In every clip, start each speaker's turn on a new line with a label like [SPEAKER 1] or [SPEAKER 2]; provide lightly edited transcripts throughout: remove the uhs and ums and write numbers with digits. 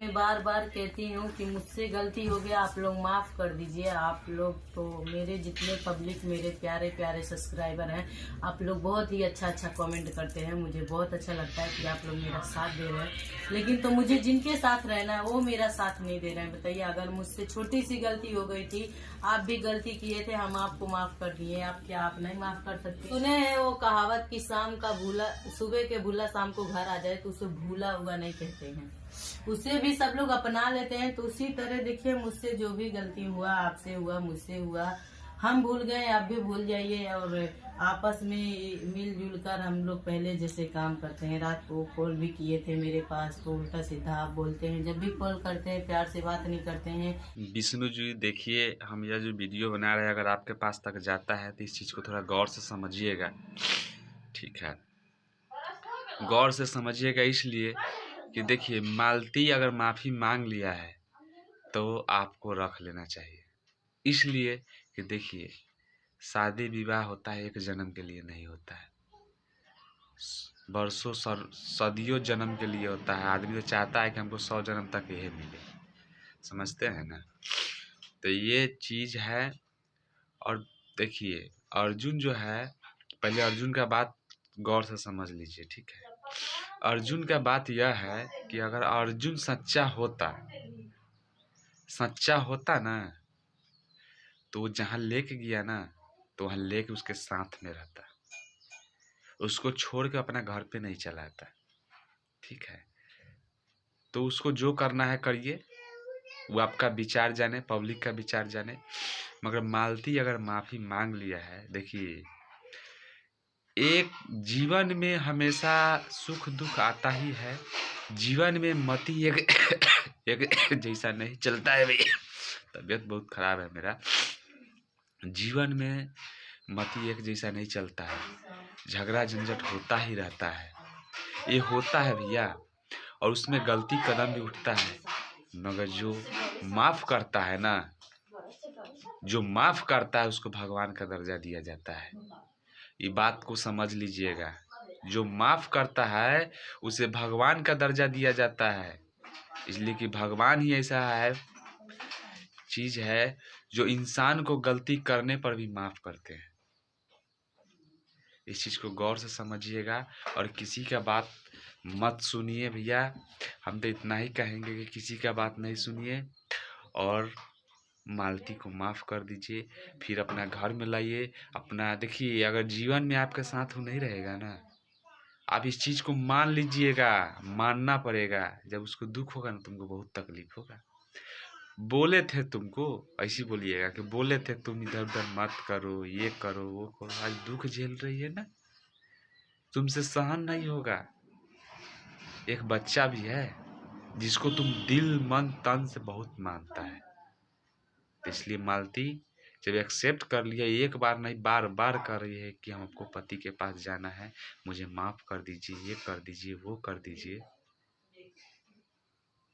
[SPEAKER 1] मैं बार बार कहती हूँ कि मुझसे गलती हो गया, आप लोग माफ़ कर दीजिए। आप लोग तो मेरे जितने पब्लिक, मेरे प्यारे प्यारे सब्सक्राइबर हैं, आप लोग बहुत ही अच्छा अच्छा कमेंट करते हैं। मुझे बहुत अच्छा लगता है कि आप लोग मेरा साथ दे रहे हैं। लेकिन तो मुझे जिनके साथ रहना है वो मेरा साथ नहीं दे रहे हैं। बताइए, अगर मुझसे छोटी सी गलती हो गई थी, आप भी गलती किए थे, हम आपको माफ़ कर दिए, आप क्या आप नहीं माफ़ कर सकते? सुने हैं वो कहावत कि शाम का भूला, सुबह के भूला शाम को घर आ जाए, तो उसे भूला हुआ नहीं कहते हैं। उसे भी सब लोग अपना लेते हैं। तो उसी तरह देखिए, मुझसे जो भी गलती हुआ, आपसे हुआ, मुझसे हुआ, हम भूल गए, आप भी भूल जाइए। और आपस में मिलजुल कर हम लोग पहले जैसे काम करते हैं। रात को कॉल भी किए थे मेरे पास, तो उल्टा सीधा आप बोलते हैं। जब भी कॉल करते हैं प्यार से बात नहीं करते हैं।
[SPEAKER 2] विष्णु जी देखिए, हम यह जो वीडियो बना रहे हैं अगर आपके पास तक जाता है तो इस चीज़ को थोड़ा गौर से समझिएगा। ठीक है, गौर से समझिएगा इसलिए कि देखिए, मालती अगर माफ़ी मांग लिया है तो आपको रख लेना चाहिए। इसलिए कि देखिए, शादी विवाह होता है एक जन्म के लिए नहीं होता है, बरसों सदियों जन्म के लिए होता है। आदमी तो चाहता है कि हमको 100 जन्म तक यही मिले, समझते हैं ना। तो ये चीज़ है। और देखिए, अर्जुन जो है, पहले अर्जुन का बात गौर से समझ लीजिए। ठीक है, अर्जुन का बात यह है कि अगर अर्जुन सच्चा होता ना, तो वो जहाँ लेके गया ना, तो वहाँ लेके उसके साथ में रहता, उसको छोड़ के अपना घर पे नहीं चला आता। ठीक है, तो उसको जो करना है करिए, वो आपका विचार जाने, पब्लिक का विचार जाने। मगर मालती अगर माफ़ी मांग लिया है, देखिए, एक जीवन में हमेशा सुख दुख आता ही है। जीवन में मति एक एक जैसा नहीं चलता है भाई। तबीयत बहुत खराब है मेरा। जीवन में मति एक जैसा नहीं चलता है, झगड़ा झंझट होता ही रहता है। ये होता है भैया, और उसमें गलती कदम भी उठता है। मगर जो माफ़ करता है ना, जो माफ़ करता है उसको भगवान का दर्जा दिया जाता है। ये बात को समझ लीजिएगा। जो माफ़ करता है उसे भगवान का दर्जा दिया जाता है। इसलिए कि भगवान ही ऐसा है, चीज़ है, जो इंसान को गलती करने पर भी माफ़ करते हैं। इस चीज़ को गौर से समझिएगा और किसी का बात मत सुनिए भैया। हम तो इतना ही कहेंगे कि किसी का बात नहीं सुनिए और मालती को माफ़ कर दीजिए। फिर अपना घर में लाइए। अपना देखिए, अगर जीवन में आपके साथ वो नहीं रहेगा ना, आप इस चीज़ को मान लीजिएगा, मानना पड़ेगा। जब उसको दुख होगा ना, तुमको बहुत तकलीफ होगा। बोले थे तुमको, ऐसी बोलिएगा कि बोले थे तुम इधर उधर मत करो, ये करो वो करो। आज दुख झेल रही है ना, तुमसे सहन नहीं होगा। एक बच्चा भी है जिसको तुम दिल मन तन से बहुत मानता है। इसलिए मालती, जब एक्सेप्ट कर लिया, एक बार नहीं बार बार कर रही है कि हमको पति के पास जाना है, मुझे माफ़ कर दीजिए, ये कर दीजिए, वो कर दीजिए,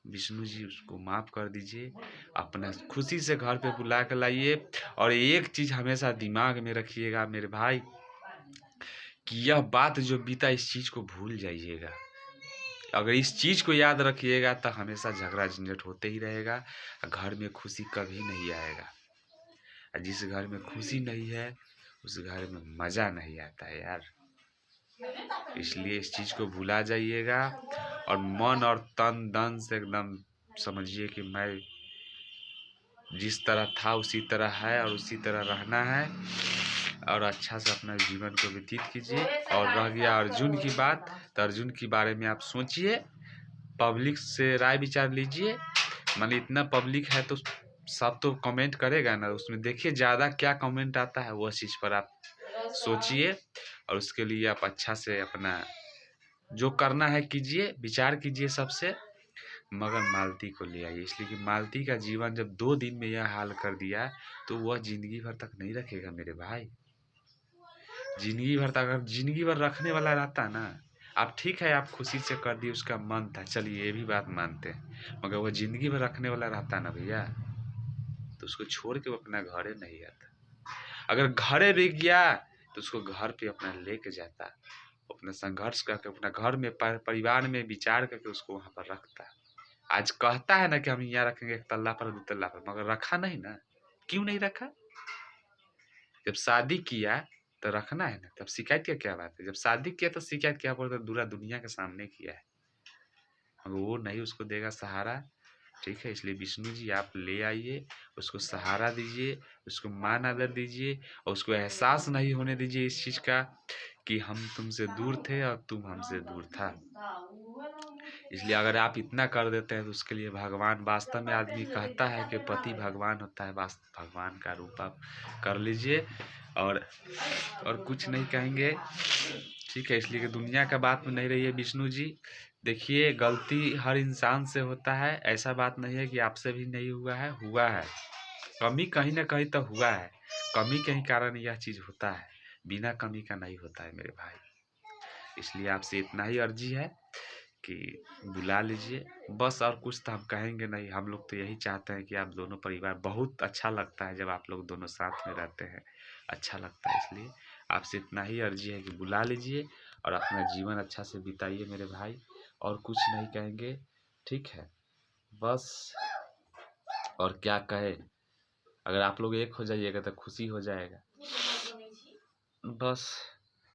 [SPEAKER 2] विष्णु जी उसको माफ़ कर दीजिए। अपना खुशी से घर पे बुला कर लाइए। और एक चीज़ हमेशा दिमाग में रखिएगा मेरे भाई, कि यह बात जो बीता, इस चीज़ को भूल जाइएगा। अगर इस चीज़ को याद रखिएगा तो हमेशा झगड़ा झंझट होते ही रहेगा, घर में खुशी कभी नहीं आएगा। जिस घर में खुशी नहीं है उस घर में मज़ा नहीं आता है यार। इसलिए इस चीज़ को भुला जाइएगा और मन और तन धन से एकदम समझिए कि मैं जिस तरह था उसी तरह है और उसी तरह रहना है। और अच्छा से अपना जीवन को व्यतीत कीजिए। और रह गया अर्जुन की बात, तो अर्जुन के बारे में आप सोचिए, पब्लिक से राय विचार लीजिए। मान ली इतना पब्लिक है तो सब तो कमेंट करेगा ना, उसमें देखिए ज़्यादा क्या कमेंट आता है, वह चीज़ पर आप सोचिए। और उसके लिए आप अच्छा से अपना जो करना है कीजिए, विचार कीजिए सबसे। मगर मालती को ले आइए, इसलिए कि मालती का जीवन जब 2 दिन में यह हाल कर दिया, तो वह जिंदगी भर तक नहीं रखेगा मेरे भाई। जिंदगी भर तक अगर जिंदगी भर रखने वाला रहता ना, आप ठीक है, आप खुशी से कर दिए, उसका मन था, चलिए ये भी बात मानते हैं। मगर वह जिंदगी भर रखने वाला रहता ना भैया, तो उसको छोड़ के वो अपना घरे नहीं आता। अगर घरे भी गया तो उसको घर पे अपना लेके जाता, अपना संघर्ष करके अपना घर में परिवार में विचार करके उसको वहाँ पर रखता। आज कहता है ना कि हम यहाँ रखेंगे 1 तल्ला पर 2 तल्ला पर, मगर रखा नहीं ना। क्यों नहीं रखा? जब शादी किया तो रखना है ना, तब शिकायत की क्या बात है? जब शादी किया तो शिकायत क्या पड़ता? पूरा दुनिया के सामने किया है, मगर वो नहीं उसको देगा सहारा। ठीक है, इसलिए विष्णु जी आप ले आइए, उसको सहारा दीजिए, उसको मान आदर दीजिए, और उसको एहसास नहीं होने दीजिए इस चीज़ का कि हम तुमसे दूर थे और तुम हमसे दूर था। इसलिए अगर आप इतना कर देते हैं तो उसके लिए भगवान, वास्तव में आदमी कहता है कि पति भगवान होता है, वास्तव भगवान का रूप आप कर लीजिए। और कुछ नहीं कहेंगे, ठीक है। इसलिए कि दुनिया का बात में नहीं रहिए विष्णु जी। देखिए, गलती हर इंसान से होता है, ऐसा बात नहीं है कि आपसे भी नहीं हुआ है, हुआ है। कमी कहीं ना कहीं तो हुआ है, कमी के ही कारण यह चीज़ होता है, बिना कमी का नहीं होता है मेरे भाई। इसलिए आपसे इतना ही अर्जी है कि बुला लीजिए बस, और कुछ तो हम कहेंगे नहीं। हम लोग तो यही चाहते हैं कि आप दोनों परिवार, बहुत अच्छा लगता है जब आप लोग दोनों साथ में रहते हैं, अच्छा लगता है। इसलिए आपसे इतना ही अर्जी है कि बुला लीजिए और अपना जीवन अच्छा से बिताइए मेरे भाई, और कुछ नहीं कहेंगे, ठीक है बस। और क्या कहे, अगर आप लोग एक हो जाइएगा तो खुशी हो जाएगा बस।